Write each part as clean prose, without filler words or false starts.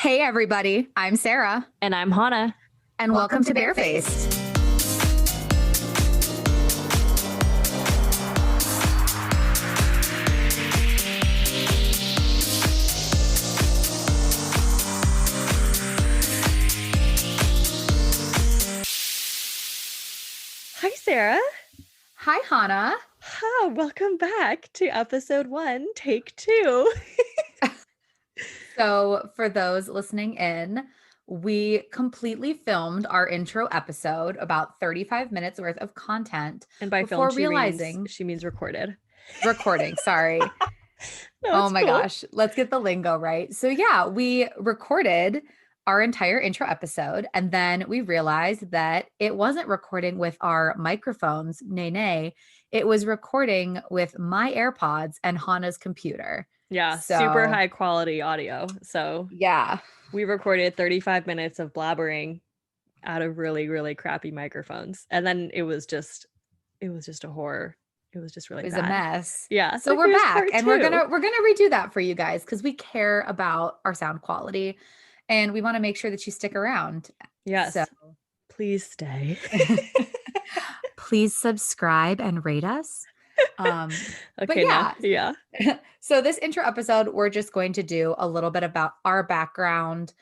Hey everybody, I'm Sarah, And I'm Hanna. and welcome to Barefaced. Hi, Sarah. Hi Hanna. Hi, welcome back to episode 1, take 2. So for those listening in, we completely filmed our intro episode, about 35 minutes worth of content And by before filmed, realizing she means recorded. recording, sorry. No, Oh it's my cool. gosh, let's get the lingo right. So yeah, we recorded our entire intro episode and then we realized that it wasn't recording with our microphones, nay, it was recording with my AirPods and Hanna's computer. Yeah, super So high quality audio. So yeah, we recorded 35 minutes of blabbering out of really, really crappy microphones. And then it was just a horror. It was just really it was a bad. mess. Yeah, So so we're here's back part and 2. we're gonna redo that for you guys because we care about our sound quality and we want to make sure that you stick around. So Yes, please stay. please subscribe and rate us. But Okay, now, yeah, yeah. so this intro episode, we're just going to do a little bit about our background,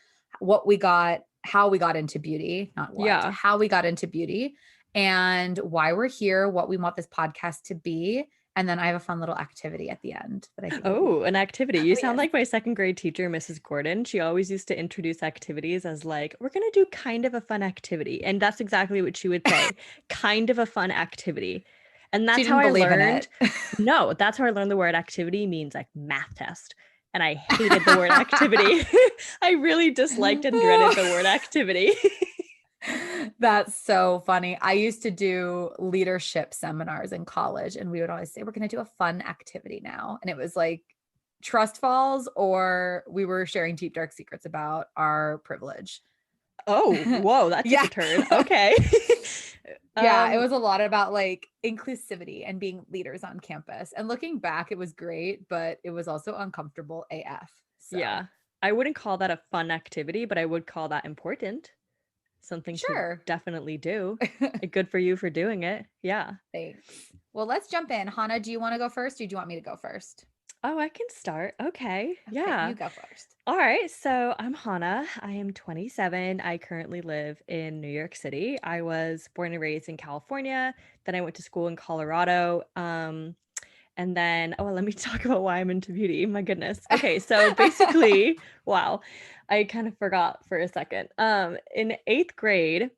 what we got, how we got into beauty, not what, Yeah. how we got into beauty, and why we're here, what we want this podcast to be. And then I have a fun little activity at the end that I think will be Oh, an activity. You sound hilarious. like my second grade teacher, Mrs. Gordon. She always used to introduce activities as like, we're going to do kind of a fun activity. And that's exactly what she would say, kind of a fun activity. And She that's how didn't I believe in learned. it. No, that's how I learned the word activity means like math test. And I hated the word activity. I really disliked and dreaded the word activity. That's so funny. I used to do leadership seminars in college, and we would always say, we're going to do a fun activity now. And it was like trust falls, or we were sharing deep, dark secrets about our privilege. Oh, whoa, that took Yeah. a turn. Okay. Yeah. It was a lot about like inclusivity and being leaders on campus. And looking back, it was great, but it was also uncomfortable AF. So, Yeah. I wouldn't call that a fun activity, but I would call that important. Something to sure. definitely do. Good for you for doing it. Yeah. Thanks. Well, let's jump in. Hanna, do you want to go first or do you want me to go first? Oh, I can start. Okay. Okay, Yeah. you go first. All right. So I'm Hanna. I am 27. I currently live in New York City. I was born and raised in California. Then I went to school in Colorado. And then, oh, let me talk about why I'm into beauty. My goodness. Okay. So basically, wow, I kind of forgot for a second. In 8th grade,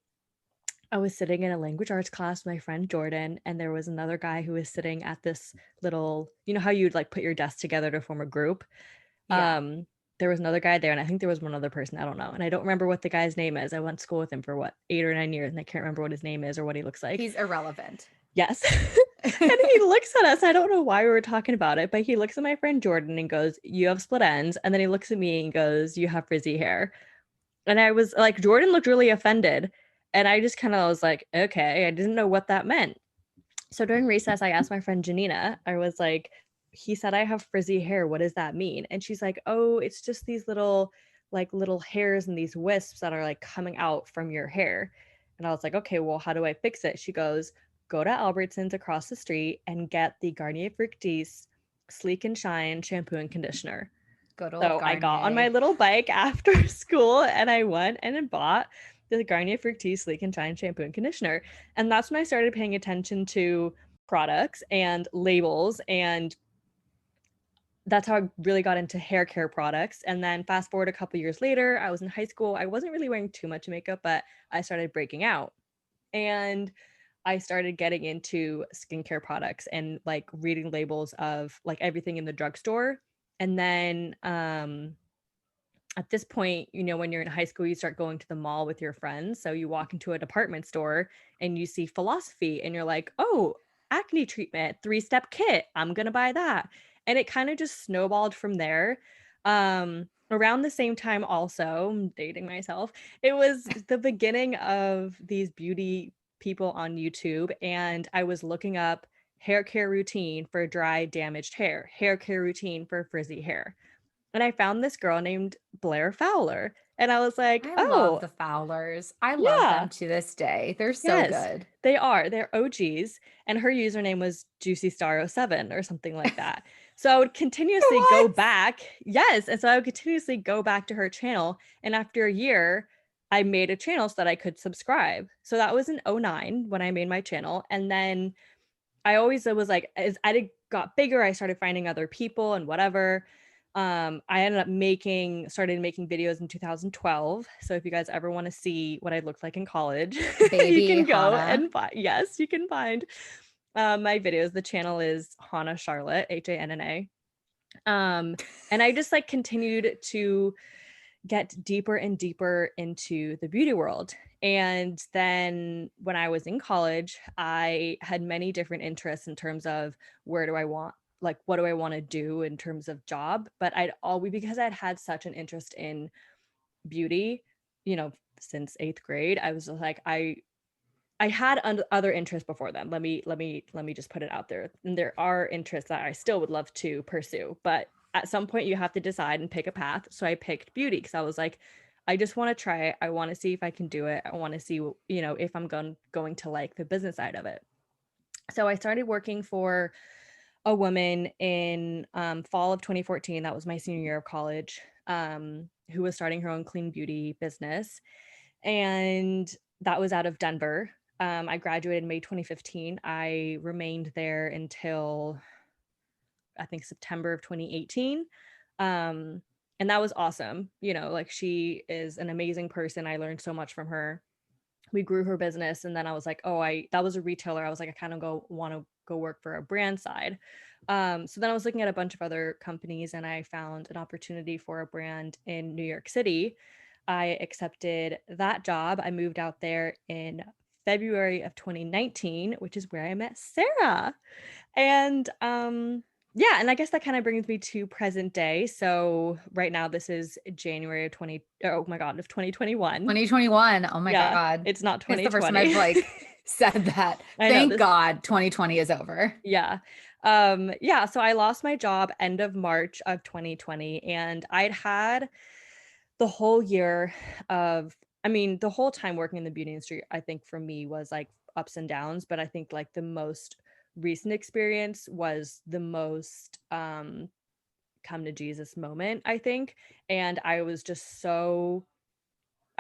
I was sitting in a language arts class with my friend Jordan, and there was another guy who was sitting at this little, you know how you'd like put your desk together to form a group? Yeah. There was another guy there, and I think there was one other person, I don't know. And I don't remember what the guy's name is. I went to school with him for what, 8 or 9 years, and I can't remember what his name is or what he looks like. He's irrelevant. Yes. And he looks at us. I don't know why we were talking about it, but he looks at my friend Jordan and goes, "You have split ends." And then he looks at me and goes, "You have frizzy hair." And I was like, Jordan looked really offended. And I just kind of was like, okay, I didn't know what that meant. So during recess, I asked my friend Janina, I was like, he said I have frizzy hair. What does that mean? And she's like, oh, it's just these little hairs and these wisps that are like coming out from your hair. And I was like, okay, well, how do I fix it? She goes, go to Albertsons across the street and get the Garnier Fructis Sleek and Shine shampoo and conditioner. Good old So I got on my Garnier. little bike after school and I went and bought the Garnier Fructis Sleek and Shine shampoo and conditioner. And that's when I started paying attention to products and labels. And that's how I really got into hair care products. And then fast forward a couple years later, I was in high school. I wasn't really wearing too much makeup, but I started breaking out. And I started getting into skincare products and like reading labels of like everything in the drugstore. And then at this point, you know, when you're in high school, you start going to the mall with your friends. So you walk into a department store and you see Philosophy and you're like, oh, acne treatment, 3-step kit. I'm going to buy that. And it kind of just snowballed from there. Around the same time, also, I'm dating myself, it was the beginning of these beauty people on YouTube. And I was looking up hair care routine for dry, damaged hair care routine for frizzy hair. and I found this girl named Blair Fowler. And I was like, I love oh, the Fowlers. I love them yeah, to this day. They're so yes, good. they are. They're OGs. And her username was Juicy Star 07 or something like that. So I would continuously go What? back. Yes. And so I would continuously go back to her channel. And after a year, I made a channel so that I could subscribe. So that was in '09 when I made my channel. And then I always was like, as I got bigger, I started finding other people and whatever. I ended up started making videos in 2012. So if you guys ever want to see what I looked like in college, you Baby can go Hanna. and find, yes, you can find my videos. The channel is Hanna Charlotte, Hanna. And I just like continued to get deeper and deeper into the beauty world. And then when I was in college, I had many different interests in terms of where do I want, like, what do I want to do in terms of job? But I'd always, because I'd had such an interest in beauty, since 8th grade, I was just like, I had other interests before then. Let me just put it out there. And there are interests that I still would love to pursue, but at some point you have to decide and pick a path. So I picked beauty because I was like, I just want to try it. I want to see if I can do it. I want to see, if I'm going to like the business side of it. So I started working for a woman in fall of 2014. That was my senior year of college, who was starting her own clean beauty business. And that was out of Denver. I graduated in May 2015. I remained there until I think September of 2018. And that was awesome. Like she is an amazing person. I learned so much from her. We grew her business. And then I was like, that was a retailer. I was like, I kind of want to go work for a brand side. So then I was looking at a bunch of other companies and I found an opportunity for a brand in New York City. I accepted that job. I moved out there in February of 2019, which is where I met Sarah. And yeah, and I guess that kind of brings me to present day. So right now this is January oh my God, of 2021. 2021. Oh my Yeah, God. it's not It's the first time 2020. I've like said that. I know Thank this. God 2020 is over. Yeah. Yeah, so I lost my job end of March of 2020 and I'd had the whole year the whole time working in the beauty industry, I think for me was like ups and downs, but I think like the most recent experience was the most come to Jesus moment, I think. And I was just I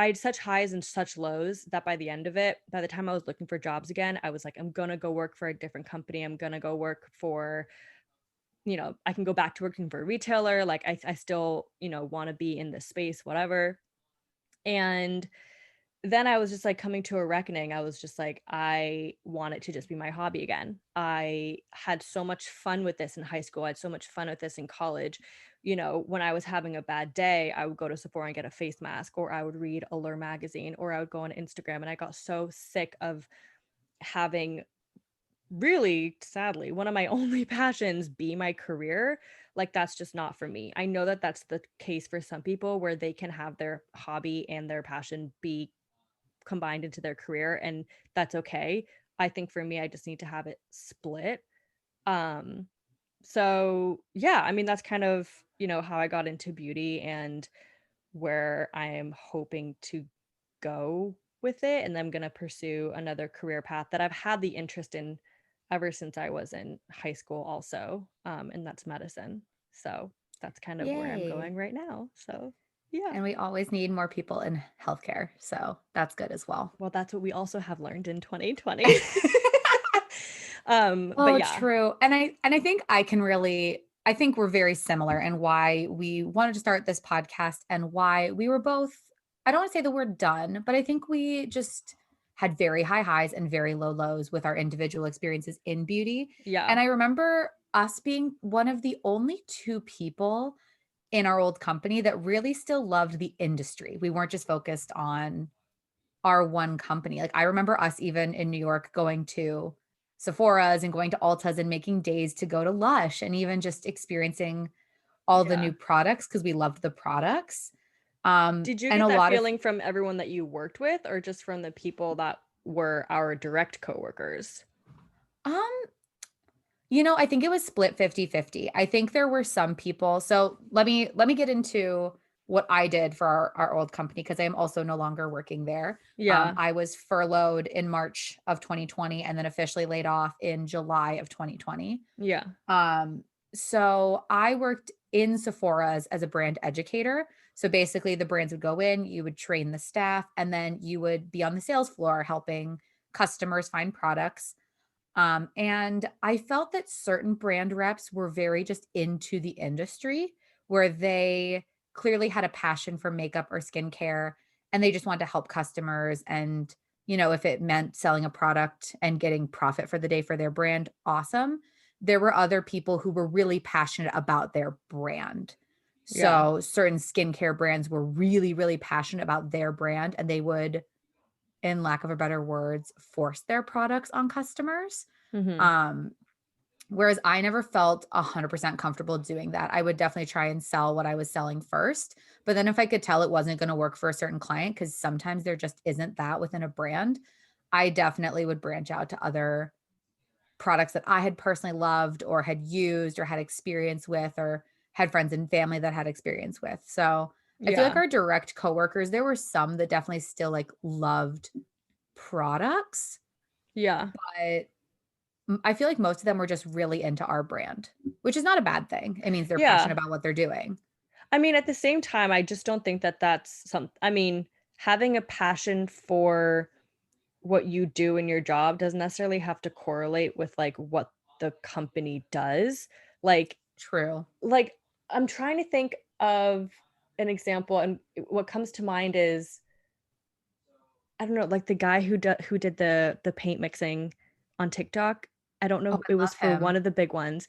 had such highs and such lows that by the end of it, by the time I was looking for jobs again, I was like, I'm gonna go work for a different company. I'm gonna go work for, I can go back to working for a retailer. Like I still, want to be in this space, whatever. And then I was just like coming to a reckoning. I was just like, I want it to just be my hobby again. I had so much fun with this in high school. I had so much fun with this in college. When I was having a bad day, I would go to Sephora and get a face mask, or I would read Allure magazine, or I would go on Instagram. And I got so sick of having, really sadly, one of my only passions be my career. Like that's just not for me. I know that that's the case for some people where they can have their hobby and their passion be combined into their career, and that's okay. I think for me, I just need to have it split. um so yeah, that's kind of how I got into beauty and where I am hoping to go with it. And I'm going to pursue another career path that I've had the interest in ever since I was in high school also, and that's medicine. So that's kind of where I'm Yay. going right now. So yeah. And we always need more people in healthcare. So that's good as well. Well, that's what we also have learned in 2020. But Oh, yeah. true. And I think I think we're very similar in why we wanted to start this podcast and why we were both, I don't want to say the word done, but I think we just had very high highs and very low lows with our individual experiences in beauty. Yeah. And I remember us being one of the only two people in our old company that really still loved the industry. We weren't just focused on our one company. Like I remember us even in New York going to Sephora's and going to Ulta's and making days to go to Lush and even just experiencing all the Yeah. new products because we loved the products. Did you And get a that lot of feeling from everyone that you worked with or just from the people that were our direct coworkers? um I think it was split 50-50. I think there were some people. So let me get into what I did for our old company because I am also no longer working there. Yeah. I was furloughed in March of 2020 and then officially laid off in July of 2020. Yeah. Um, so I worked in Sephora's as a brand educator. So basically, the brands would go in, you would train the staff, and then you would be on the sales floor helping customers find products. And I felt that certain brand reps were very just into the industry where they clearly had a passion for makeup or skincare and they just wanted to help customers. And, if it meant selling a product and getting profit for the day for their brand, awesome. There were other people who were really passionate about their brand. Yeah. So certain skincare brands were really, really passionate about their brand and they would, in lack of a better words, force their products on customers. Mm-hmm. Um, Whereas I never felt 100% comfortable doing that. I would definitely try and sell what I was selling first. But then if I could tell it wasn't going to work for a certain client, because sometimes there just isn't that within a brand, I definitely would branch out to other products that I had personally loved or had used or had experience with or had friends and family that had experience with. So I feel like Yeah. our direct coworkers, there were some that definitely still like loved products, Yeah. but I feel like most of them were just really into our brand, which is not a bad thing. It means they're passionate Yeah. about what they're doing. I mean, at the same time, I just don't think that that's I mean, having a passion for what you do in your job doesn't necessarily have to correlate with like what the company does. Like, True. like I'm trying to think of an example, and what comes to mind is I don't know, like the guy who did the paint mixing on TikTok. I don't Oh, know, it I was love for one him. of the big ones.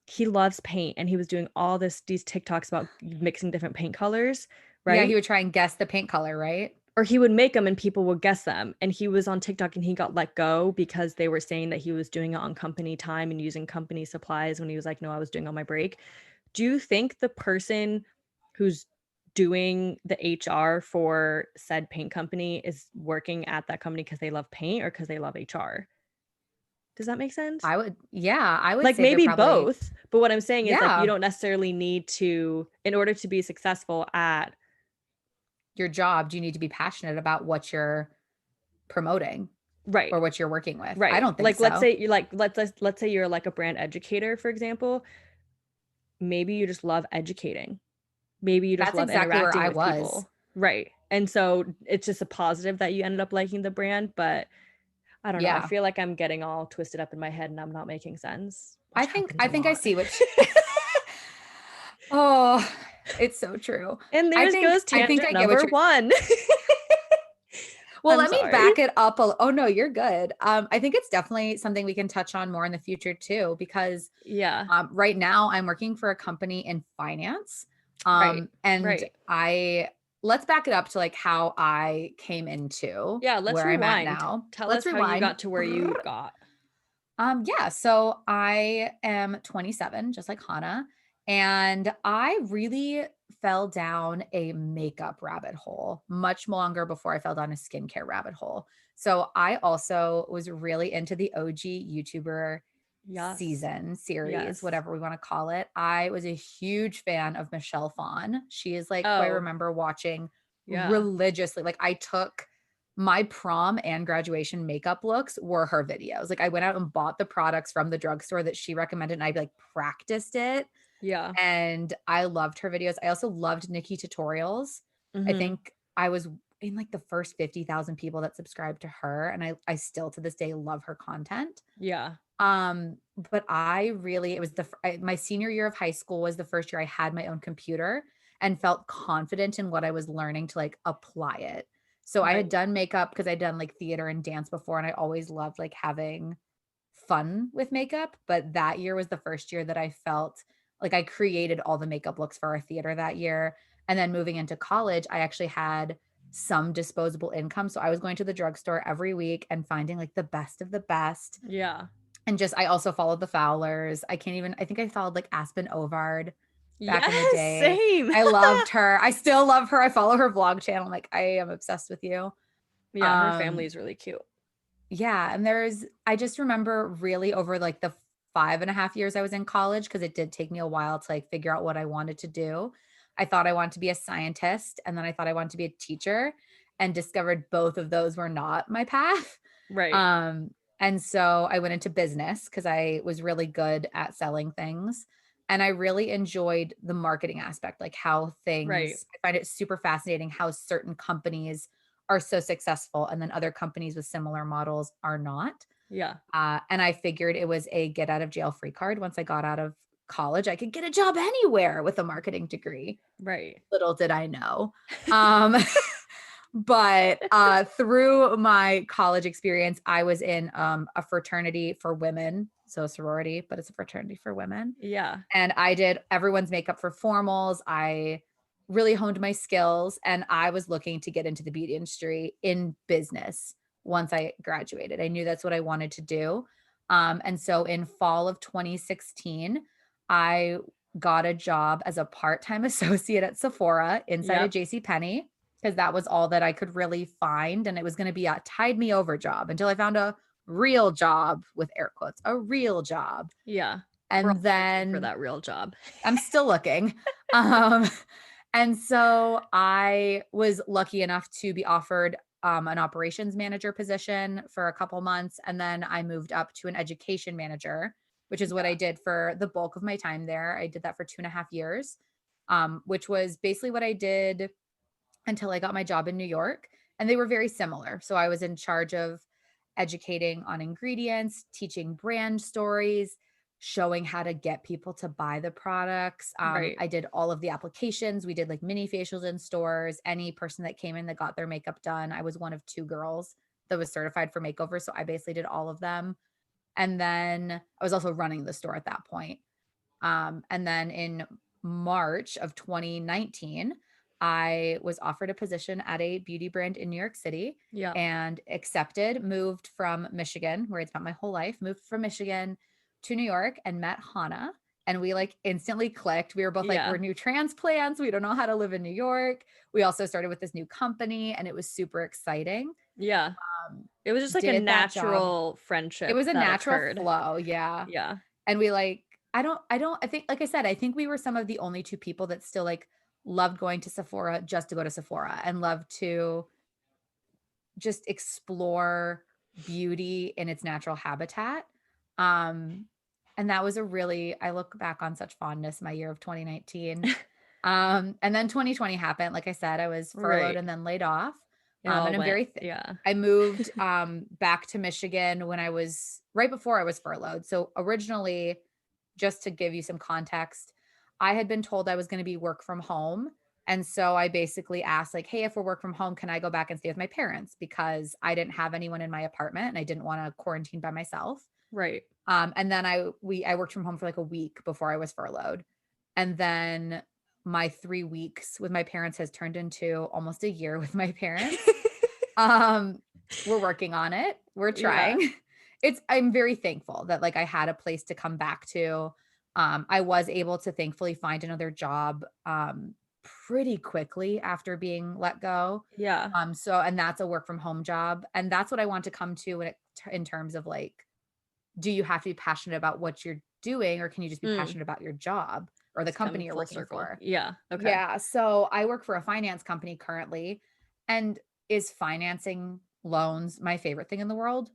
He loves paint and he was doing all these TikToks about mixing different paint colors, Yeah, he right? would try and guess the paint color, right? Or he would make them and people would guess them. And he was on TikTok and he got let go because they were saying that he was doing it on company time and using company supplies when he was like, no, I was doing on my break. Do you think the person who's doing the HR for said paint company is working at that company because they love paint or because they love HR? Does that make sense? I would Like say they're maybe probably, both, but what I'm saying is like you yeah, don't necessarily need to, in order to be successful at your job. Do you need to be passionate about what you're promoting right. or what you're working with? I Right. don't think Like let's so. say you like let's say you're like a brand educator, for example. Maybe you just love educating. Maybe you just That's love exactly where interacting I with was. people. Right. And so it's just a positive that you ended up liking the brand, but I don't know. I Yeah. feel like I'm getting all twisted up in my head and I'm not making sense, I which think happens I a think I lot. see what Oh, it's so true. And I there think goes I think tangent I get what number you're 1. Well, I'm let me sorry. back it up oh no, you're good. I think it's definitely something we can touch on more in the future too, because Yeah. right now I'm working for a company in finance. Right. And Right. I let's back it up to like how I came into Yeah, let's where I'm at rewind. now. Tell Let's us how you rewind. got to where you got. Yeah, so I am 27, just like Hanna, and I really fell down a makeup rabbit hole much longer before I fell down a skincare rabbit hole. So I also was really into the OG YouTuber Yes. series, Yes. whatever we want to call it. I was a huge fan of Michelle Phan. She is like who I Oh, remember watching yeah. religiously. Like I took my prom and graduation makeup looks were her videos. Like I went out and bought the products from the drugstore that she recommended and I like practiced it Yeah. and I loved her videos. I also loved Nikki tutorials. I Mhm. think I was in like the first 50,000 people that subscribed to her and I still to this day love her content. Yeah. But I really it was my senior year of high school was the first year I had my own computer and felt confident in what I was learning to like apply it. So I had Right. done makeup because I'd done like theater and dance before and I always loved like having fun with makeup, but that year was the first year that I felt like I created all the makeup looks for our theater that year. And then moving into college, I actually had some disposable income. So I was going to the drugstore every week and finding like the best of the best Yeah. and just I also followed the Fowlers. I think I followed like Aspen Ovard back in the Yes, day. same. I loved her. I still love her. I follow her vlog channel. I'm like, I am obsessed with you. Yeah, her family Um, is really cute. yeah, and I just remember really over like 5.5 years I was in college, because it did take me a while to like figure out what I wanted to do. I thought I wanted to be a scientist, and then I thought I wanted to be a teacher, and discovered both of those were not my path. Right. Um, and so I went into business because I was really good at selling things. And I really enjoyed the marketing aspect, like how Right. things, I find it super fascinating how certain companies are so successful and then other companies with similar models are not. Yeah. And I figured it was a get out of jail free card. Once I got out of college, I could get a job anywhere with a marketing degree. Right. Little did I know. Um, but through my college experience, I was in a fraternity for women. So a sorority, but it's a fraternity for women. Yeah. And I did everyone's makeup for formals. I really honed my skills, and I was looking to get into the beauty industry in business once I graduated. I knew that's what I wanted to do. And so in fall of 2016, I got a job as a part-time associate at Sephora inside of Yep. J.C. Penney, because that was all that I could really find. And it was going to be a tide me over job until I found a real job, with air quotes, a real job. Yeah. We're all And searching for then that real job. I'm still looking. Um, and so I was lucky enough to be offered an operations manager position for a couple months. And then I moved up to an education manager, which is what I did for the bulk of my time there. I did that for 2.5 years, which was basically what I did until I got my job in New York. And they were very similar. So I was in charge of educating on ingredients, teaching brand stories, showing how to get people to buy the products. Right. I did all of the applications. We did like mini facials in stores. Any person that came in that got their makeup done, I was one of 2 girls that was certified for makeover. So I basically did all of them. And then I was also running the store at that point. And then in March of 2019, I was offered a position at a beauty brand in New York City Yeah. and accepted, moved from Michigan, where I spent my whole life, moved from Michigan to New York and met Hanna. And we like instantly clicked. We were both like, Yeah. we're new transplants. We don't know how to live in New York. We also started with this new company, and it was super exciting. Yeah. Um, It was just like a did that job. natural It friendship was a that natural occurred. flow. Yeah. Yeah. And we like, I think, like I said, I think we were some of the only 2 people that still like loved going to Sephora just to go to Sephora, and loved to just explore beauty in its natural habitat. Um, and that was a really, I look back on such fondness, my year of 2019. And then 2020 happened. Like I said, I was furloughed Right. and then laid off. It all And I'm went, very, yeah. I moved back to Michigan when I was right before I was furloughed. So originally, just to give you some context, I had been told I was going to be work from home. And so I basically asked, like, hey, if we're work from home, can I go back and stay with my parents? Because I didn't have anyone in my apartment and I didn't want to quarantine by myself. Right. And then I worked from home for like a week before I was furloughed. And then my 3 weeks with my parents has turned into almost a year with my parents. Um, we're working on it. We're Yeah. trying. I'm very thankful that like I had a place to come back to. I was able to thankfully find another job pretty quickly after being let go. Yeah. So and that's a work from home job. And that's what I want to come to in terms of like, do you have to be passionate about what you're doing, or can you just be Mm. passionate about your job or the It's come company you're full working circle. for? Yeah. Okay. Yeah. So I work for a finance company currently. And is financing loans my favorite thing in the world?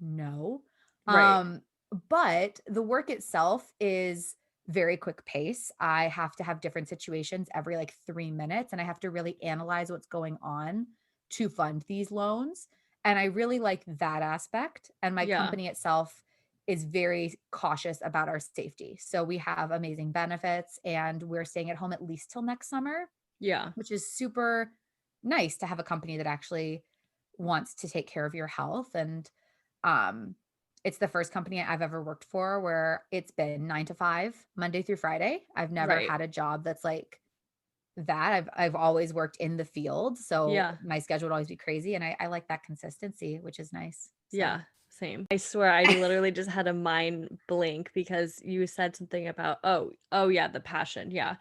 No. Right. Um, but the work itself is very quick pace. I have to have different situations every like 3 minutes, and I have to really analyze what's going on to fund these loans. And I really like that aspect. And my Yeah. company itself is very cautious about our safety. So we have amazing benefits, and we're staying at home at least till next summer, Yeah. which is super nice to have a company that actually wants to take care of your health. And um, it's the first company I've ever worked for where it's been 9 to 5, Monday through Friday. I've never Right. had a job that's like that. I've always worked in the field, so Yeah. my schedule would always be crazy, and I like that consistency, which is nice. So Yeah. Same. I swear I literally just had a mind blank because you said something about, oh yeah, the passion. Yeah.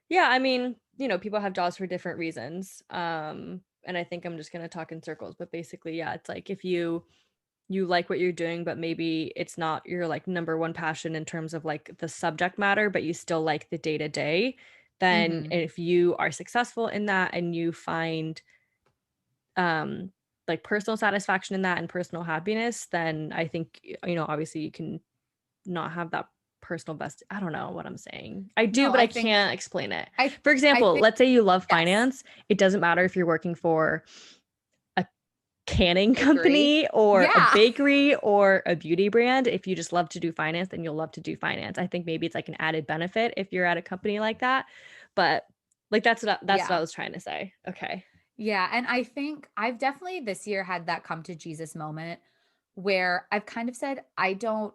Yeah, I mean, people have jobs for different reasons. And I think I'm just gonna talk in circles, but basically, yeah, it's like if you you like what you're doing, but maybe it's not your like number one passion in terms of like the subject matter, but you still like the day to day, then Mhm. if you are successful in that and you find um like personal satisfaction in that and personal happiness, then I think, you know, obviously you can not have that personal best. I don't know what I'm saying. I do, No, but I I think can't explain it. I For I example, think let's say you love yes, finance. It doesn't matter if you're working for canning agree. company or a Yeah. bakery or a beauty brand. If you just love to do finance, then you'll love to do finance. I think maybe it's like an added benefit if you're at a company like that. But like that's what I Yeah. was trying to say. Okay. Yeah, and I think I've definitely this year had that come to Jesus moment where I've kind of said, I don't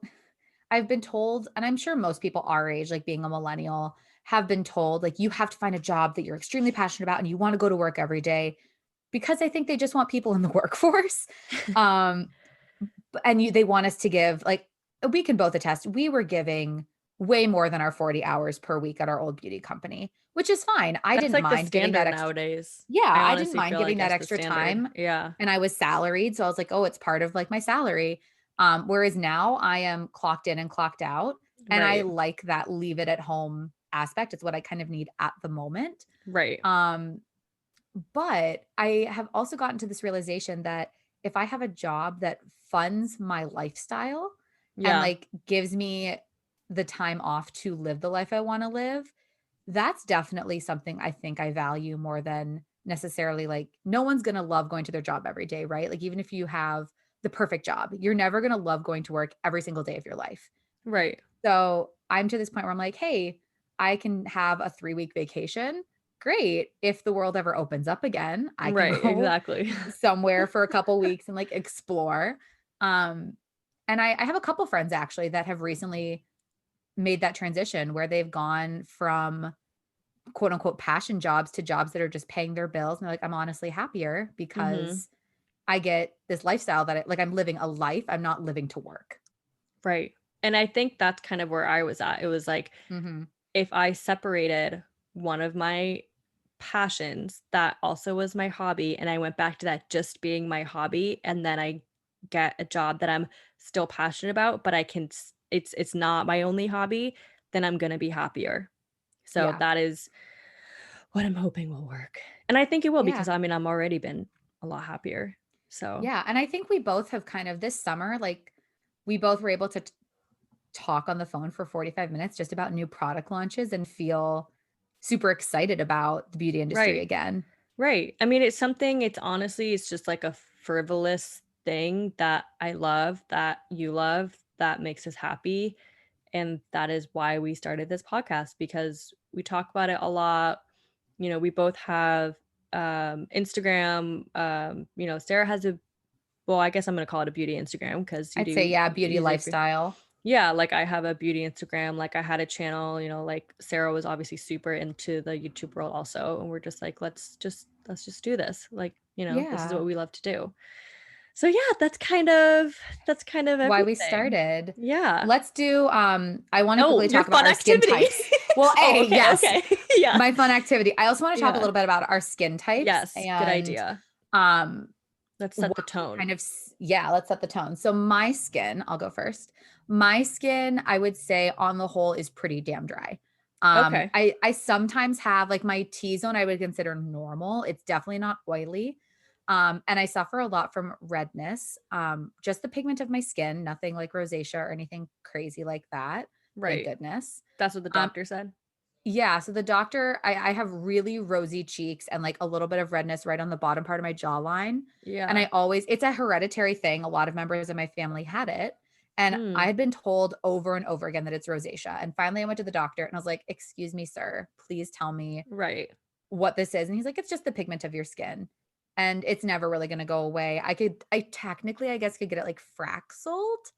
I've been told, and I'm sure most people our age, like being a millennial, have been told, like, you have to find a job that you're extremely passionate about and you want to go to work every day because I think they just want people in the workforce. Um, and they want us to give, like, we can both attest, we were giving way more than our 40 hours per week at our old beauty company, which is fine. I That's didn't like the mind giving that standard extra. nowadays. Yeah, I I didn't honestly mind feel like giving that that's the extra standard. time, Yeah. and I was salaried, so I was like, "Oh, it's part of, like, my salary." Whereas now I am clocked in and clocked out, and I Right. like that leave it at home aspect. It's what I kind of need at the moment. Right. Um, but I have also gotten to this realization that if I have a job that funds my lifestyle and, Yeah. like, gives me the time off to live the life I wanna live, that's definitely something I think I value more than necessarily, like, no one's gonna love going to their job every day, right? Like, even if you have the perfect job, you're never gonna love going to work every single day of your life. Right. So, I'm to this point where I'm like, "Hey, I can have a 3-week vacation. Great. If the world ever opens up again, I can Right. go Exactly. somewhere for a couple weeks and, like, explore." Um, and I have a couple friends actually that have recently made that transition where they've gone from quote unquote passion jobs to jobs that are just paying their bills. And they're like, I'm honestly happier Mhm. because I get this lifestyle that like I'm living a life. I'm not living to work. Right. And I think that's kind of where I was at. It was like Mhm. if I separated one of my passions that also was my hobby and I went back to that just being my hobby and then I get a job that I'm still passionate about, but I can it's not my only hobby, then I'm going to be happier. So Yeah. that is what I'm hoping will work. And I think it will because Yeah. I mean I'm already been a lot happier. So, Yeah. And I think we both have kind of this summer, like we both were able to talk on the phone for 45 minutes just about new product launches and feel super excited about the beauty industry right. again. Right. I mean, it's something, it's honestly, it's just like a frivolous thing that I love, that you love, that makes us happy. And that is why we started this podcast because we talk about it a lot. You know, we both have Instagram. You know, Sarah has a, well, I guess I'm going to call it a beauty Instagram because you I'd say, do yeah, beauty use it for, lifestyle. yeah, like I have a beauty Instagram, like I had a channel, you know, like Sarah was obviously super into the YouTube world also, and we're just like, let's just do this. Like, you know, this is Yeah. what we love to do. So yeah, that's kind of Why we everything. started. Yeah. Let's do, I wanna Oh, quickly your talk about fun our skin activity. types. Well, Oh, A, okay, yes, okay. Yeah. my fun activity. I also wanna talk a Yeah. little bit about our skin types Yes, good and, idea. um, Let's set what the we tone. kind of yeah, let's set the tone. So my skin, I'll go first. My skin, I would say on the whole is pretty damn dry. Okay. I sometimes have like my T-zone I would consider normal. It's definitely not oily. And I suffer a lot from redness. Just the pigment of my skin, nothing like rosacea or anything crazy like that. Thank Right. goodness. That's what the Um, doctor said. yeah, so the doctor I have really rosy cheeks and, like, a little bit of redness right on the bottom part of my jawline, and Yeah. I always it's a hereditary thing, a lot of members of my family had it, and I Mm, had been told over and over again that it's rosacea, and finally I went to the doctor and I was like, "Excuse me, sir, please tell me right. what this is," and he's like, "It's just the pigment of your skin, and it's never really gonna go away." I technically, I guess, could get it, like, Fraxeled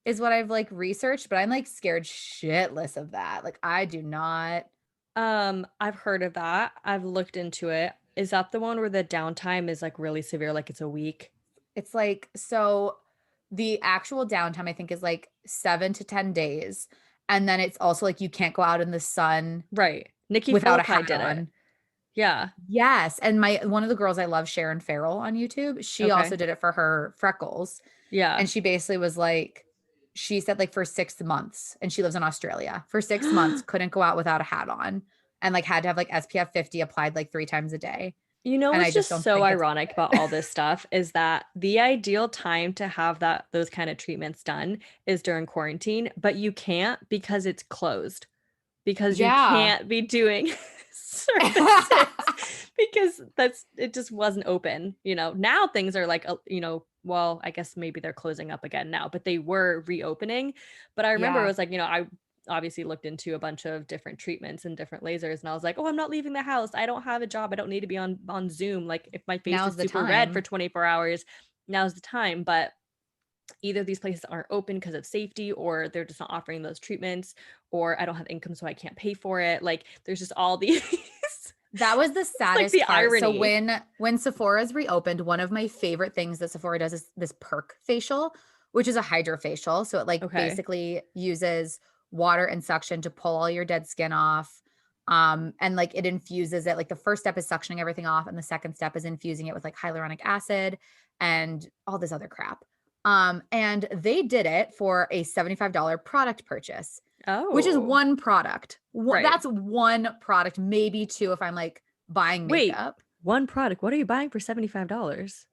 is what I've, like, researched, but I'm, like, scared shitless of that, like, I do not. I've heard of that. I've looked into it. Is that the one where the downtime is like really severe, like it's a week? It's like so the actual downtime I think is like 7 to 10 days, and then it's also like you can't go out in the sun Right. Nikki without a Phillippi hat did it. on. Yeah. Yes, and my one of the girls I love, Sharon Farrell on YouTube, she also Okay. did it for her freckles, Yeah. And she basically was like, she said like for 6 months, and she lives in Australia, for 6 months, couldn't go out without a hat on, and like had to have like SPF 50 applied like 3 times a day. You know And I what's just just don't so think it's ironic about all this stuff is that the ideal time to have those kind of treatments done is during quarantine, but you can't because it's closed. Because you yeah. can't be doing services because it just wasn't open. Now things are like, well, I guess maybe they're closing up again now, but they were reopening. But I remember it Yeah. was like, I obviously looked into a bunch of different treatments and different lasers, and I was like, oh, I'm not leaving the house, I don't have a job, I don't need to be on Zoom, like if my face Now's is the super red for time. 24 hours, now's the time. But either these places aren't open because of safety, or they're just not offering those treatments, or I don't have income so I can't pay for it. Like there's just all these That was the it's like saddest the part. So irony. when Sephora's reopened, one of my favorite things that Sephora does is this perk facial, which is a hydrofacial. So it like Okay. basically uses water and suction to pull all your dead skin off. And like it infuses it. Like the first step is suctioning everything off, and the second step is infusing it with like hyaluronic acid and all this other crap. And they did it for a $75 product purchase, which is Oh, one product. right. That's one product, maybe two if I'm like buying Wait, makeup. one product. What are you buying for $75?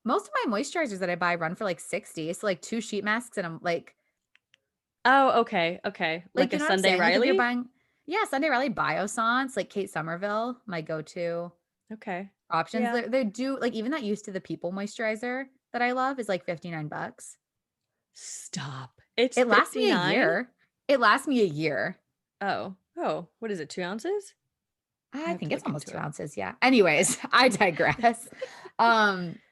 Most of my moisturizers that I buy run for like 60. So like two sheet masks, and I'm Oh, okay. Okay. Like like, a you know what I'm Sunday saying? Like if you're Riley? buying, yeah, Sunday Riley Biossance, like Kate Somerville, my go-to Okay. options. Yeah. They do like even that Used to the People moisturizer that I love is like 59 bucks. Stop. It's It lasts me a 59? year. It lasts me a year. Oh. Oh, what is it? 2 ounces? I I have to think it's look almost into two it. ounces. Yeah. Okay. Anyways, I digress.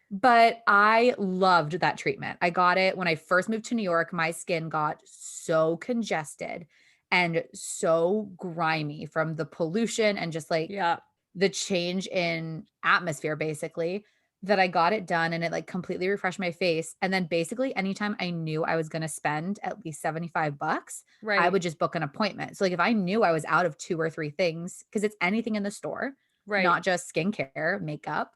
But I loved that treatment. I got it when I first moved to New York. My skin got so congested and so grimy from the pollution and just like Yeah. the change in atmosphere, basically, that I got it done, and it like completely refreshed my face. And then basically anytime I knew I was going to spend at least 75 bucks, I Right. would just book an appointment. So like if I knew I was out of two or three things, because it's anything in the store, Right. not just skincare, makeup,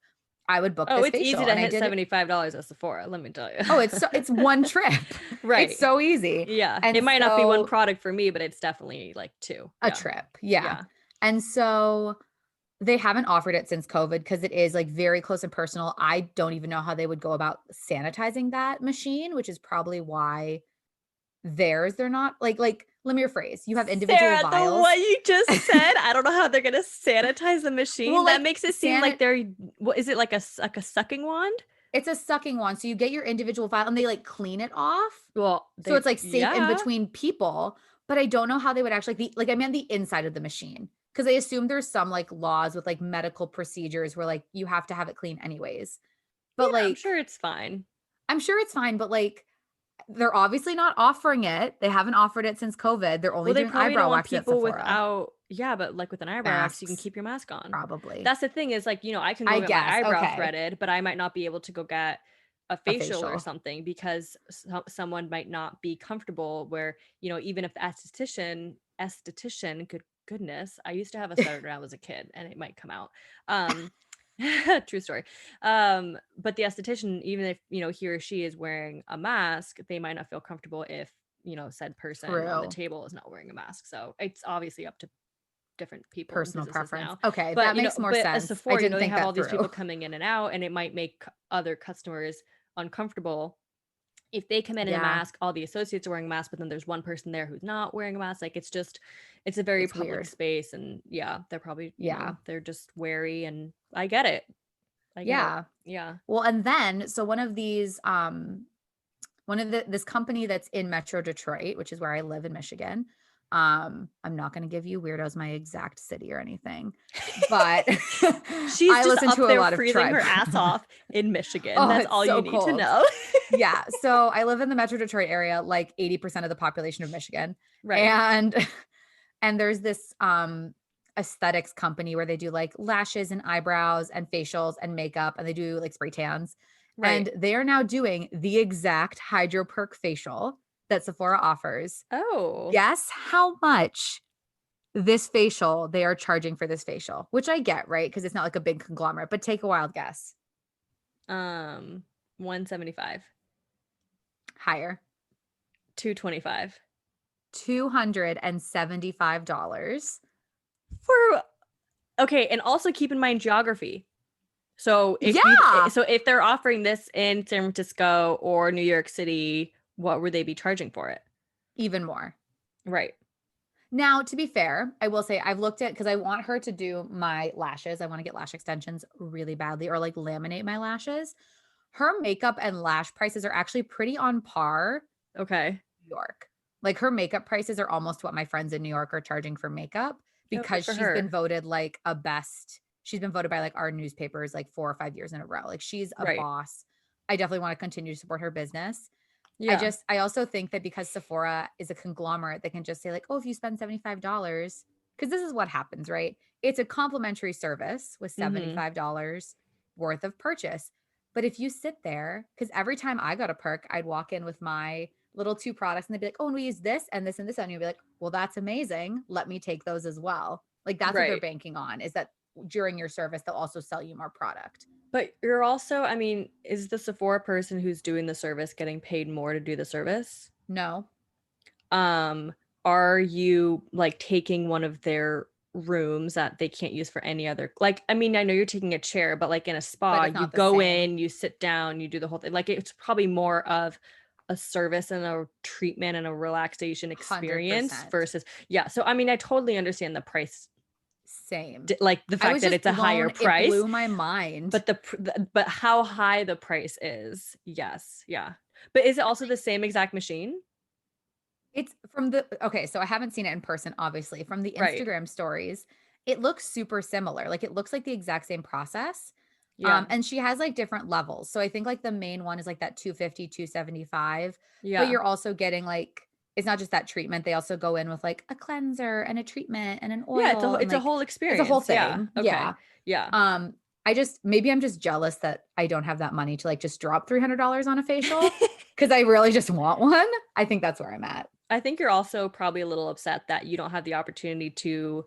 I would book Oh, this it's easy facial. to And I hit did it. $75 at Sephora, let me tell you. Oh, it's one trip. It's Right. so easy. Yeah. And It might not be one so product for me, but it's definitely like two. a Yeah. trip. Yeah. Yeah. And so they haven't offered it since COVID because it is like very close and personal. I don't even know how they would go about sanitizing that machine, which is probably why they're not like let me rephrase. You have individual Sarah, the vials. what you just said, I don't know how they're gonna sanitize the machine. Well, That like makes it seem like what is it, like like a sucking wand? it's a sucking one. So you get your individual vial and they like clean it off. Well, So it's like safe in yeah. between people, but I don't know how they would actually like I meant the inside of the machine. Because I assume there's some like laws with like medical procedures where like you have to have it clean anyways. Yeah, But I'm like sure it's fine. I'm sure it's fine, but like they're obviously not offering it. They haven't offered it since COVID. They're only Well, they doing probably don't eyebrow want waxes at people Sephora. without, yeah, but like with an eyebrow wax, you can Masks, keep your mask on. probably. That's the thing is like, I can I go get my guess. eyebrow Okay. threaded, but I might not be able to go get a A facial or facial. something because someone might not be comfortable where, even if the good goodness, I used to have a stutter when I was a kid and it might come out. Um, true story. But the esthetician, even if, he or she is wearing a mask, they might not feel comfortable if said person on the True. table is not wearing a mask. So it's obviously up to different people and Personal businesses preference. now. Okay. But That makes more but at sense. I Sephora, didn't they think have all that these through. people coming in and out, and it might make other customers uncomfortable if they come in a Yeah. mask. All the associates are wearing a mask, but then there's one person there who's not wearing a mask. Like it's a very It's public weird. space, and yeah, they're probably Yeah. they're just wary, and I get it. I get it. Yeah. Yeah. Well, and then so one of this company that's in Metro Detroit, which is where I live in Michigan. I'm not going to give you weirdos my exact city or anything, but She's I just listen up to a there lot of freezing Tribe. her ass off in Michigan. Oh, That's it's all you so need to cold. know. Yeah. So I live in the Metro Detroit area, like 80% of the population of Michigan. Right. And and there's this aesthetics company where they do like lashes and eyebrows and facials and makeup, and they do like spray tans. Right. And they are now doing the exact Hydro Perk facial that Sephora offers. Oh. Guess how much this facial they are charging for this facial, which I get, right? Because it's not like a big conglomerate, but take a wild guess. 175. Higher. 225. $275. For okay, and also keep in mind geography. So Yeah, if they're offering this in San Francisco or New York City, what would they be charging for it? even more. Right. Now, to be fair, I will say I've looked at because I want her to do my lashes. I want to get lash extensions really badly or like laminate my lashes. Her makeup and lash prices are actually pretty on par Okay. in New York. Like her makeup prices are almost what my friends in New York are charging for makeup Oh, good because for she's been her. voted like a best. She's been voted by like our newspapers like 4 or 5 years in a row. Like she's a Right. boss. I definitely want to continue to support her business. Yeah. I also think that because Sephora is a conglomerate that can just say, like, oh, if you spend $75, because this is what happens, right? It's a complimentary service with Mm-hmm. $75 worth of purchase. But if you sit there, because every time I got a perk, I'd walk in with my little two products and they'd be like, oh, and we use this and this and this. And you'd be like, well, that's amazing. Let me take those as well. Like that's what they're Right. banking on is that during your service, they'll also sell you more product. But you're also, I mean, is the Sephora person who's doing the service getting paid more to do the service? No, Um, are you like taking one of their rooms that they can't use for any other, like, I mean, I know you're taking a chair, but like in a but spa, it's you not the go same. in, you sit down, you do the whole thing. Like it's probably more of a service and a treatment and a relaxation experience 100%. versus, yeah. So I mean, I totally understand the price, Same. like the I fact was that just it's a higher blown. It price, blew my mind. but but how high the price is. Yes, yeah. But is it also the same exact machine? It's from the okay, so I haven't seen it in person, obviously. From the Right. Instagram stories, it looks super similar. Like it looks like the exact same process. Yeah. And she has like different levels. So I think like the main one is like that 250, 275. But Yeah. you're also getting like it's not just that treatment. They also go in with like a cleanser and a treatment and an Yeah, oil and it's a like whole it's a whole experience. Yeah. thing. Okay. Yeah. Yeah. Um, I just maybe I'm just jealous that I don't have that money to like just drop $300 on a facial because I really just want one. I think that's where I'm at. I think you're also probably a little upset that you don't have the opportunity to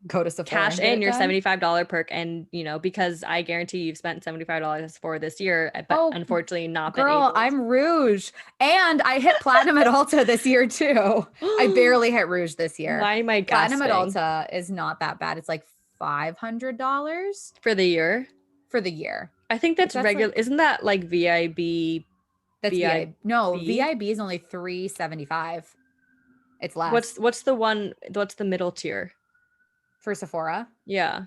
Go to Sephora cash and get in it your done. $75 perk, and because I guarantee you've spent $75 for this year, but Oh, unfortunately not been girl, able I'm Rouge. And I hit platinum at Ulta this year too. I to. barely hit Rouge this year. Why am I Platinum at gasping? Ulta is not that bad. It's like $500 For the year? for the year, I think which that's that's regular. like Isn't that like VIB? that's VI. No, VIB? VIB is only 375. It's What's less what's the one? What's the middle tier? for Sephora. Yeah.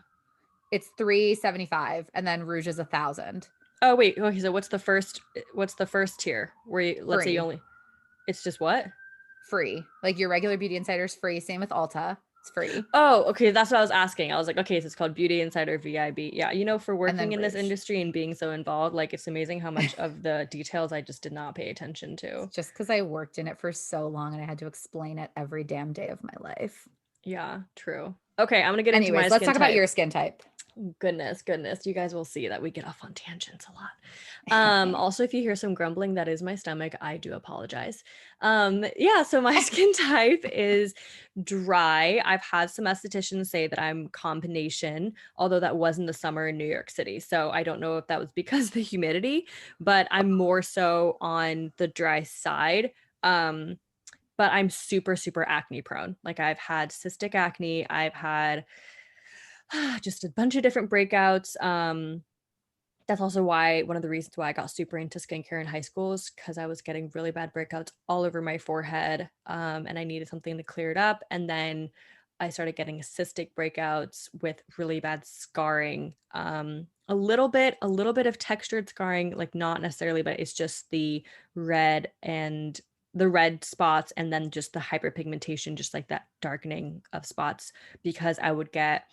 It's 375 and then Rouge is 1,000. Oh wait. Okay. So what's the first? What's the first tier? Where let's say you Free. only. It's just what? Free. Like your regular Beauty Insider is free. Same with Ulta. It's free. Oh, okay. That's what I was asking. I was like, okay, so it's called Beauty Insider VIB. Yeah, for And working then in this Rouge. industry and being so involved, like it's amazing how much of the details I just did not pay attention to. Just because I worked in it for so long and I had to explain it every damn day of my life. Yeah, true. Okay, I'm gonna get into my Anyways, let's skin talk about type. your skin type. Goodness. You guys will see that we get off on tangents a lot. Also, if you hear some grumbling, that is my stomach. I do apologize. Yeah, so my skin type is dry. I've had some estheticians say that I'm combination, although that was in the summer in New York City. So I don't know if that was because of the humidity, but I'm more so on the dry side. But I'm super, super acne prone. Like I've had cystic acne, I've had just a bunch of different breakouts. That's also why one of the reasons why I got super into skincare in high school is because I was getting really bad breakouts all over my forehead, and I needed something to clear it up. And then I started getting cystic breakouts with really bad scarring, a little bit of textured scarring, like not necessarily, but it's just red and the red spots, and then just the hyperpigmentation, just like that darkening of spots, because I would get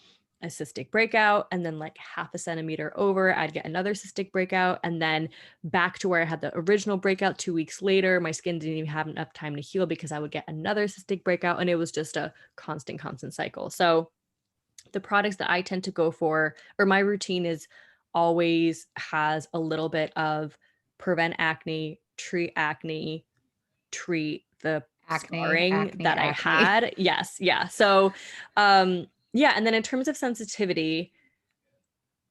a cystic breakout, and then like half a centimeter over I'd get another cystic breakout, and then back to where I had the original breakout 2 weeks later. My skin didn't even have enough time to heal because I would get another cystic breakout, and it was just a constant cycle. So the products that I tend to go for, or my routine, is always has a little bit of prevent acne, treat acne, treat the Acne, scarring acne, that I acne. had. Yes, yeah. So yeah, and then in terms of sensitivity,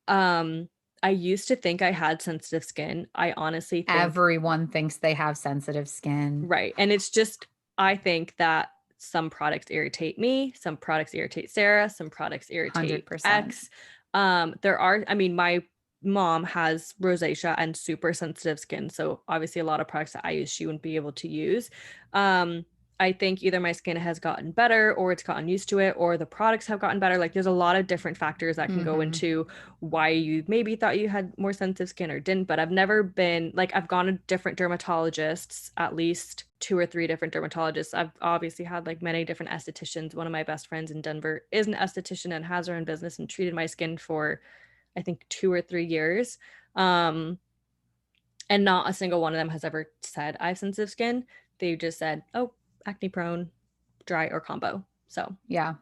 um I used to think I had sensitive skin. I honestly think, Everyone thinks they have sensitive skin. right. And it's just, I think that some products irritate me, some products irritate Sarah, some products irritate 100%. X. There are, I mean, my mom has rosacea and super sensitive skin. So obviously a lot of products that I use, she wouldn't be able to use. I think either my skin has gotten better or it's gotten used to it or the products have gotten better. Like there's a lot of different factors that can go Hmm. into why you maybe thought you had more sensitive skin or didn't. But I've never been like, I've gone to different dermatologists, at least 2 or 3 different dermatologists. I've obviously had like many different estheticians. One of my best friends in Denver is an esthetician and has her own business and treated my skin for I think 2 or 3 years. Um, and not a single one of them has ever said I have sensitive skin. They just said, oh, acne prone, dry, or combo. So Yeah.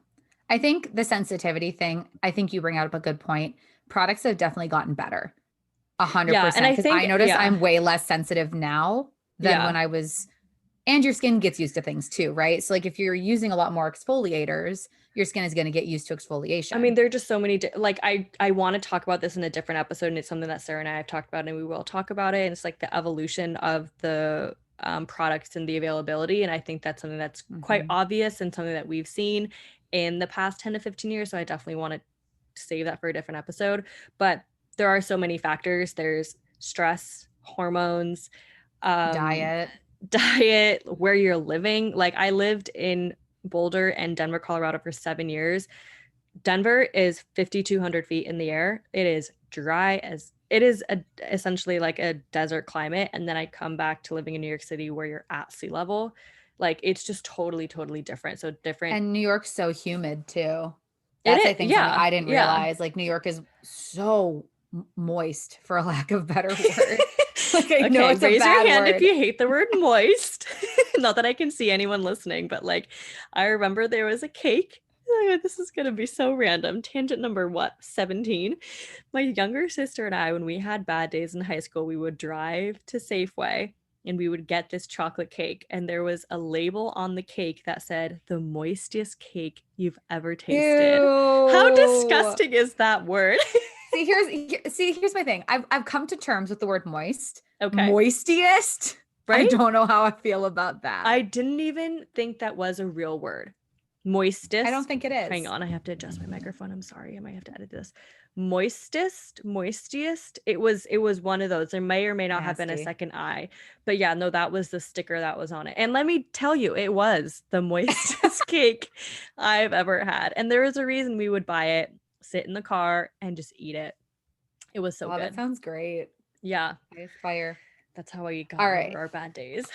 I think the sensitivity thing, I think you bring out a good point. Products have definitely gotten better. A hundred yeah, and percent. I Because think I notice yeah, I'm way less sensitive now than when yeah. I was, and your skin gets used to things too, right? So like if you're using a lot more exfoliators, your skin is going to get used to I mean, exfoliation. there are just so many like I want to talk about this in a different episode, and it's something that Sarah and I have talked about, and we will talk about it. And it's like the evolution of the products and the availability, and I think that's something that's quite Hmm. obvious and something that we've seen in the past 10 to 15 years. So I definitely want to save that for a different episode. But there are so many factors. There's stress, hormones, um, Diet. diet, where you're living. Like I lived in Boulder and Denver, Colorado for 7 years. Denver is 5,200 feet in the air. It is dry as it is essentially like a desert climate. And then I come back to living in New York City where you're at sea level. Like it's just totally, totally different. So different. And New York's so humid too. It That's, I is. think, something Yeah. I didn't Yeah. realize. Like New York is so moist, for a lack of better word. Like I know Okay. it's a Raise your bad hand if word. you hate the word moist. Not that I can see anyone listening, but like I remember there was a cake. Oh, this is going to be so random. Tangent number what? 17. My younger sister and I, when we had bad days in high school, we would drive to Safeway and we would get this chocolate cake. And there was a label on the cake that said, the moistest cake you've ever tasted. How Ew. disgusting is that word? See, here's my thing. I've come to terms with the word moist. Okay. Moistiest. I Right? don't know how I feel about that. I didn't even think that was a real word. I don't Moistest. think it Hang is. on, I have to adjust my microphone. I'm sorry. I might have to edit this. Moistest, moistiest. It was one of those. There may or may not have been a Nasty. second I. But yeah, no, that was the sticker that was on it. And let me tell you, it was the moistest cake I've ever had. And there was a reason we would buy it, sit in the car, and just eat it. It was so Oh, that good. sounds great. Yeah, I aspire. that's how I got All over right. our bad days.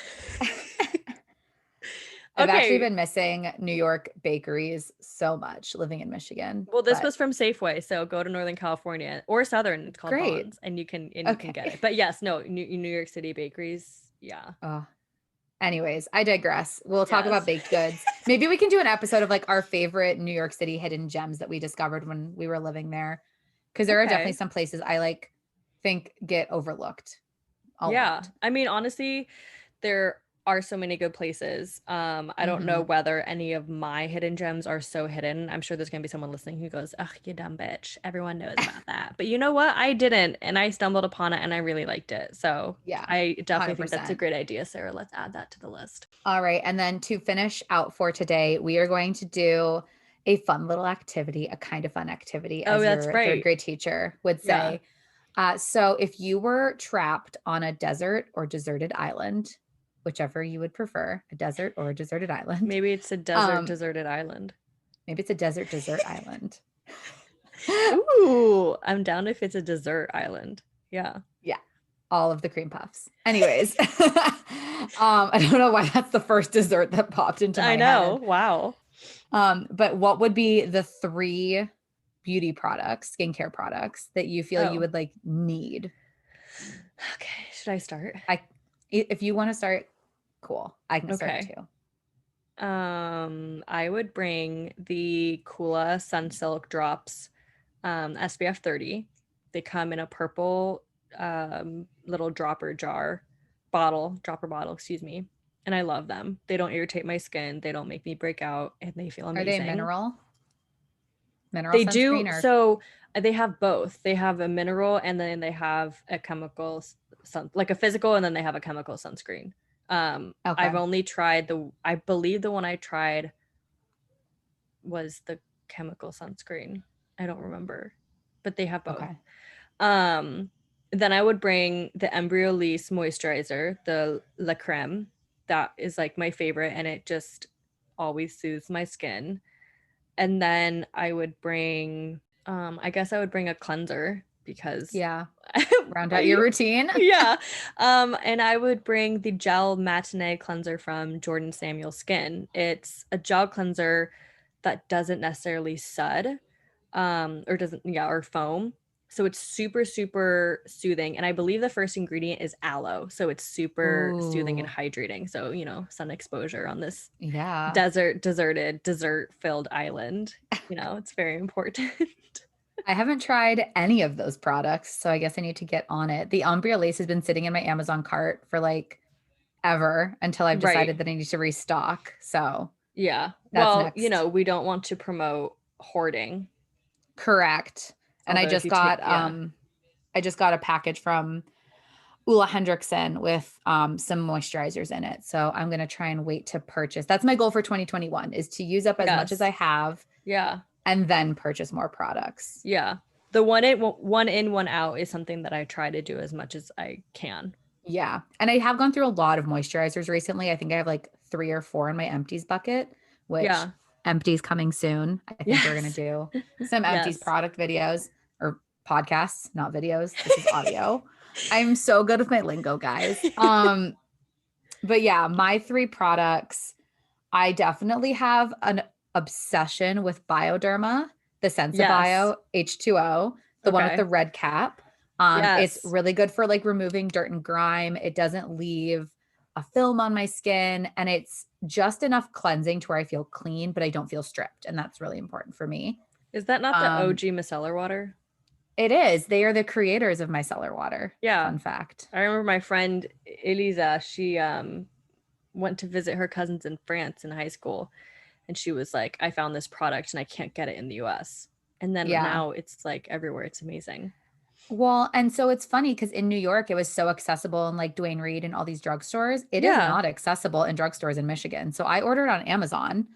I've actually Okay, been missing New York bakeries so much living in Michigan, well, this but was from Safeway, so go to Northern California or Southern. It's called great. Bonds, and you can get Okay. it. But yes, no, New York City bakeries. Yeah. Oh, anyways, I digress. We'll talk about Yes. baked goods. Maybe we can do an episode of like our favorite New York City hidden gems that we discovered when we were living there. Because there are definitely Okay. some places I like think get overlooked a Yeah. lot. I mean, honestly, there are so many good places. I don't know Hmm. whether any of my hidden gems are so hidden. I'm sure there's gonna be someone listening who goes, "Ugh, you dumb bitch. Everyone knows about that." But you know what? I didn't, and I stumbled upon it, and I really liked it. So Yeah, I definitely think that's a 100%. great idea, Sarah. Let's add that to the list. All right. And then to finish out for today, we are going to do a fun little activity, a kind of fun activity, Oh, as that's your third right. grade teacher would Yeah. say. So if you were trapped on a desert or deserted island, whichever you would prefer, a desert or a deserted island, Maybe it's a desert, um, deserted island. maybe it's a desert island. Ooh, I'm down if it's a dessert island. Yeah. Yeah, all of the cream puffs. Anyways, I don't know why that's the first dessert that popped into I my know. head. Wow. But what would be the three beauty products, skincare products that you feel you Oh. would like need? Okay. Should I start? I, if you want to start, cool. I can start Okay. too. I would bring the Kula Sunsilk drops, SPF 30. They come in a purple little dropper bottle, excuse me. And I love them. They don't irritate my skin, they don't make me break out, and they feel Are they amazing. mineral? Mineral They do. sunscreen or So they have both. They have a mineral and then they have a chemical like a physical, and then they have a chemical sunscreen. I've okay. only tried I believe the one I tried was the chemical sunscreen. I don't remember, but they have both. Okay. Um, then I would bring the Embryolisse moisturizer, the La Creme. That is like my favorite, and it just always soothes my skin. And then I would bring, I guess I would bring a cleanser because Yeah. Round out your I, routine. yeah. And I would bring the gel matinee cleanser from Jordan Samuel Skin. It's a gel cleanser that doesn't necessarily sud, or doesn't, yeah, or foam. So it's super, super soothing. And I believe the first ingredient is aloe. So it's super soothing and Ooh. hydrating. So, sun exposure on this Yeah. deserted, dessert-filled island. It's very important. I haven't tried any of those products, so I guess I need to get on it. The Umbria lace has been sitting in my Amazon cart for like ever until I've Right. decided that I need to restock. So Yeah. that's Well, next. we don't want to promote hoarding. Correct. And Although if you take, yeah. I just got a package from Ulla Hendrickson with some moisturizers in it. So I'm gonna try and wait to purchase. That's my goal for 2021 is to use up as much as I Yes. have Yeah. and then purchase more products. Yeah. The one in, one out is something that I try to do as much as I can. Yeah. And I have gone through a lot of moisturizers recently. I think I have like 3 or 4 in my empties bucket, which Yeah. empties coming soon. I think we're going to Yes. do some empties Yes. product videos or podcasts, not videos. This is audio. I'm so good with my lingo, guys. But yeah, my 3 products, I definitely have an obsession with Bioderma, the Yes. Sensibio H2O, the one with the Okay. red cap. It's Yes. really good for like removing dirt and grime. It doesn't leave a film on my skin, and it's just enough cleansing to where I feel clean, but I don't feel stripped. And that's really important for me. Is that not the Um, OG micellar water? it is. They are the creators of micellar water. Yeah. Fun fact. I remember my friend Elisa, she went to visit her cousins in France in high school, and she was like, I found this product and I can't get it in the US. And then Yeah. now it's like everywhere. It's amazing. Well, and so it's funny because in New York, it was so accessible in like Duane Reade and all these drugstores. It is Yeah. not accessible in drugstores in Michigan. So I ordered on Amazon.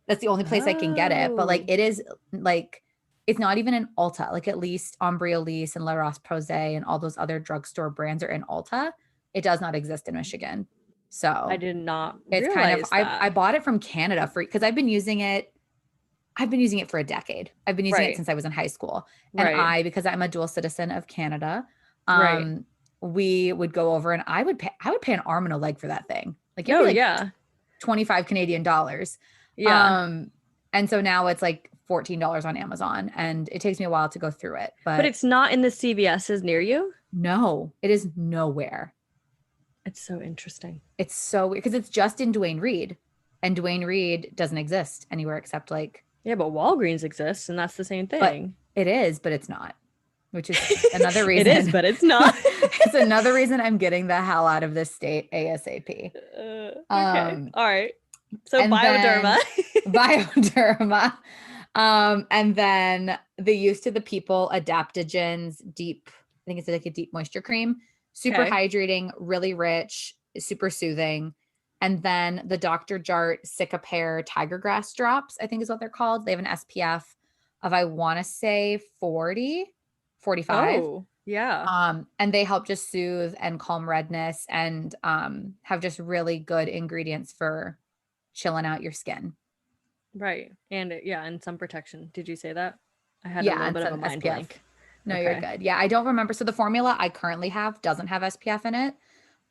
That's the only place I can get it. But like Oh. it is like it's not even in Ulta. Like at least Embryolisse and La Roche-Posay and all those other drugstore brands are in Ulta. It does not exist in Michigan. I So did not it's kind of realize I that. bought it from Canada for because I've been using it for a decade. I've been using it Right. since I was in high school. And Right. because I'm a dual citizen of Canada, Right. we would go over and I would pay an arm and a leg for that thing. Like it'd be No, like yeah. 25 Canadian dollars. Yeah. Um, and so now it's like $14 on Amazon and it takes me a while to go through it. But But it's not in the CVS's near you? no, it is nowhere. It's so interesting. It's so weird because it's just in Duane Reade. And Duane Reade doesn't exist anywhere except like, Yeah, but Walgreens exists and that's the same but thing. it is, but it's not. Which is another It is, reason. but it's not. It's another reason I'm getting the hell out of this state ASAP. Okay. Um, All right. So and Bioderma. then Bioderma. And then the Use to the People adaptogens deep, I think it's like a deep moisture cream, super Okay. hydrating, really rich, super soothing. And then the Dr. Jart Cicapair Tiger Grass drops, I think is what they're called. They have an SPF of, I want to say 40, 45. Oh, yeah. And they help just soothe and calm redness and have just really good ingredients for chilling out your skin. Right. And yeah, and some protection. Did you say that? I had a Yeah, little and bit of some a mind SPF. blank. No, you're Okay. good. Yeah, I don't remember. So the formula I currently have doesn't have SPF in it.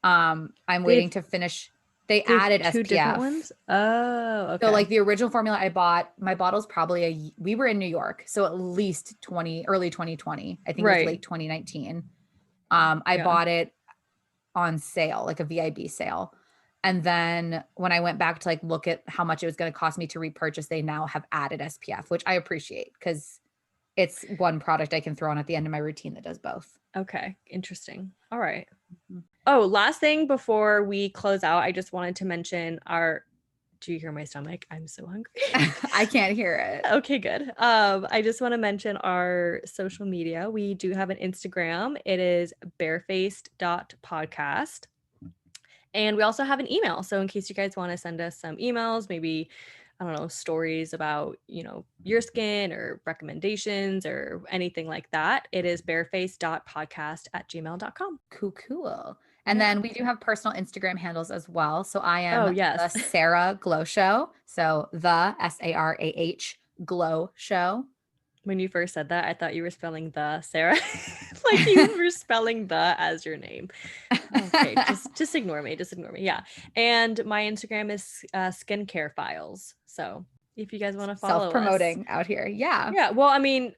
I'm They waiting have to finish. They they have added two different SPF. ones? Oh, So like okay. the original formula I bought, my bottle's probably we were in New York, so at least early 2020. I think it was Right. late 2019. I Yeah. bought it on sale, like a VIB sale. And then when I went back to like look at how much it was going to cost me to repurchase, they now have added SPF, which I appreciate because it's one product I can throw on at the end of my routine that does both. Okay. Interesting. All right. Mhm. Oh, last thing before we close out, I just wanted to mention our Do you hear my stomach? I'm so hungry. I can't hear it. Okay, good. I just want to mention our social media. We do have an Instagram. It is barefaced.podcast. And we also have an email. So in case you guys want to send us some emails, maybe, I don't know, stories about, your skin or recommendations or anything like that, it is barefaced.podcast@gmail.com. Cool. And Yeah. then we do have personal Instagram handles as well. So I am Oh, the yes. Sarah Glow Show. So the SARAH Glow Show. When you first said that, I thought you were spelling the Sarah. Like you were spelling the as your name. Okay, just ignore me. Just ignore me. Yeah. And my Instagram is skincare files. So if you guys want to follow us. Self-promoting out here. Yeah. Yeah. Well, I mean,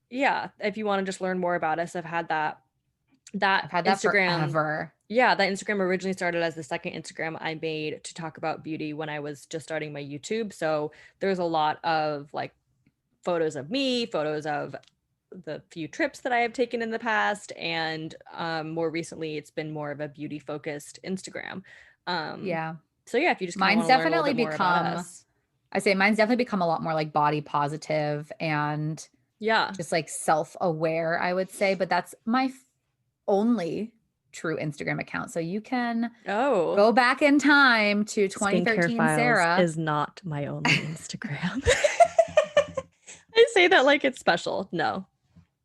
yeah, if you want to just learn more about us, I've had that Instagram forever. Yeah, that Instagram originally started as the second Instagram I made to talk about beauty when I was just starting my YouTube. So there's a lot of like photos of me, photos of the few trips that I have taken in the past, and more recently it's been more of a beauty focused Instagram. Yeah. So yeah, if you just kind of Mine's want to learn a little definitely bit more about us. mine's definitely become a lot more like body positive and Yeah. just like self-aware, I would say. But that's my only true Instagram account. So you can go back in time to Skincare 2013 Files Sarah. is not my only Instagram. I say that like it's special. No.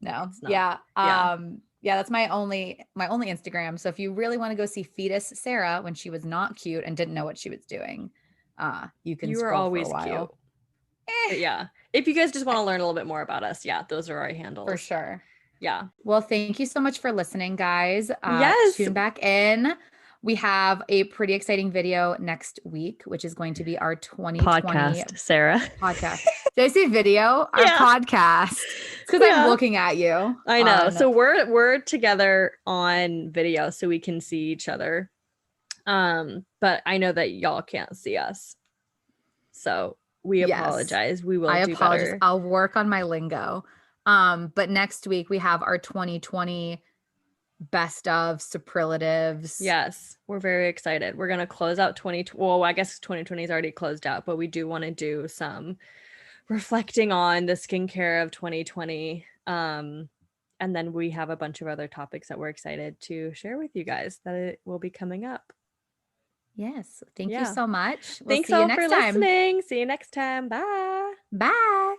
It's not. Yeah. Yeah, that's my only Instagram. So if you really want to go see fetus Sarah when she was not cute and didn't know what she was doing, you can You were scroll always for a while. cute. But yeah. If you guys just want to learn a little bit more about us, yeah, those are our handles. For sure. Yeah. Well, thank you so much for listening, guys. Yes. Tune back in. We have a pretty exciting video next week, which is going to be our 2020 podcast, Sarah. Podcast. Did I say video? Our podcast. It's because I'm looking at you. I know. So we're together on video so we can see each other. But I know that y'all can't see us. So we apologize. We will do better. I'll work on my lingo. But next week we have our 2020 best of superlatives. Yes, we're very excited. We're gonna close out 2020. Well, I guess 2020 is already closed out, but we do want to do some reflecting on the skincare of 2020. And then we have a bunch of other topics that we're excited to share with you guys that it will be coming up. Yes. Thank you so much. Thanks all for listening. See you next time. Bye. Bye.